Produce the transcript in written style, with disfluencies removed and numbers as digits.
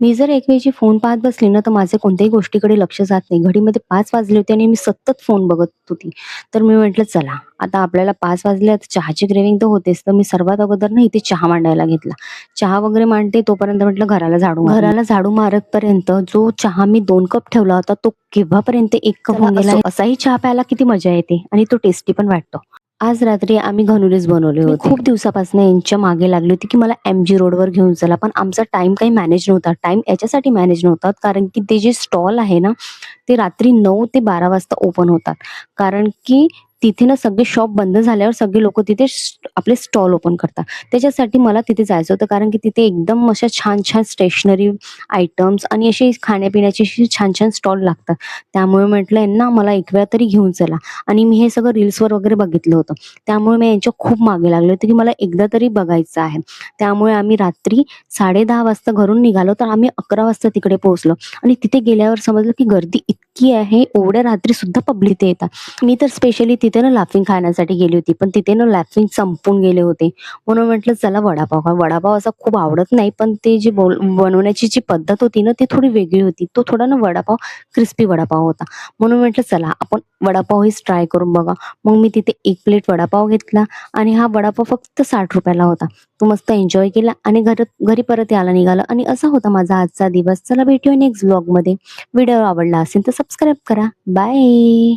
मी जर एकवेळची फोन पाहत बसली ना, तर माझे कोणत्याही गोष्टीकडे लक्ष जात नाही. घडीमध्ये 5 वाजले होते आणि मी सतत फोन बघत होती. तर मी म्हटलं चला, आता आपल्याला 5 वाजले आता चहाची क्रेव्हिंग तर होतेच. तर मी सर्वात अगोदर ना इथे चहा मांडायला घेतला. चहा वगैरे मांडते तोपर्यंत म्हटलं घराला झाडू मारेपर्यंत जो चहा मी 2 कप ठेवला होता, तो केव्हापर्यंत 1 कप होऊन गेला. असाही चहा प्यायला किती मजा येते आणि तो टेस्टी पण वाटतो. आज रात्री आम्ही घनुरेच बनवले होते. मी खूप दिवसापासून यांच्या मागे लागली होती, की मला एम-जी रोडवर घेऊन चला. पण आमचा टाईम काही मॅनेज नव्हता. टाईम याच्यासाठी मॅनेज नव्हता, कारण की ते जे स्टॉल आहे ना, ते रात्री 9 ते 12 वाजता ओपन होतात. कारण की तिथे ना सगळे शॉप बंद झाल्यावर सगळे लोकं तिथे आपले स्टॉल ओपन करतात. त्याच्यासाठी मला तिथे जायचं होतं, कारण की तिथे एकदम अशा छान-छान स्टेशनरी आयटम्स आणि असे खाण्यापिण्याचे असे छान-छान स्टॉल लागतात. त्यामुळे म्हटलं यांना मला एक वेळा तरी घेऊन चला आणि मी हे सगळं रील्सवर वगैरे बघितलं होतं. त्यामुळे मी यांच्या खूप मागे लागले होते, की मला एकदा तरी बघायचं आहे. त्यामुळे आम्ही रात्री 10:30 वाजता घरून निघालो, तर आम्ही 11 वाजता तिकडे पोहोचलो आणि तिथे गेल्यावर समजलं, की गर्दी इतकी आहे, एवढ्या रात्री सुद्धा पब्लिक तिथे येतात. मी तर स्पेशली तिथे ना लाफिंग खाण्यासाठी गेली होती, पण तिथे ना लाफिंग संपून गेले होते. म्हणून म्हटलं चला वडापाव खाऊ. वडापाव असा खूप आवडत नाही, पण ते जे बनवण्याची जी पद्धत होती ना, ती थोडी वेगळी होती. तो थोडा ना वडापाव क्रिस्पी वडापाव होता. म्हणून म्हटलं चला आपण वडापावच ट्राय करून बघा. मग मी तिथे 1 प्लेट वडापाव घेतला आणि हा वडापाव फक्त ₹60 ला होता. तो मस्त एन्जॉय केला आणि घरी परत यायला निघालं आणि असा होता माझा आजचा दिवस. चला भेटूया नेक्स्ट व्लॉगमध्ये. व्हिडिओ आवडला असेल तर सबस्क्राईब करा. बाय.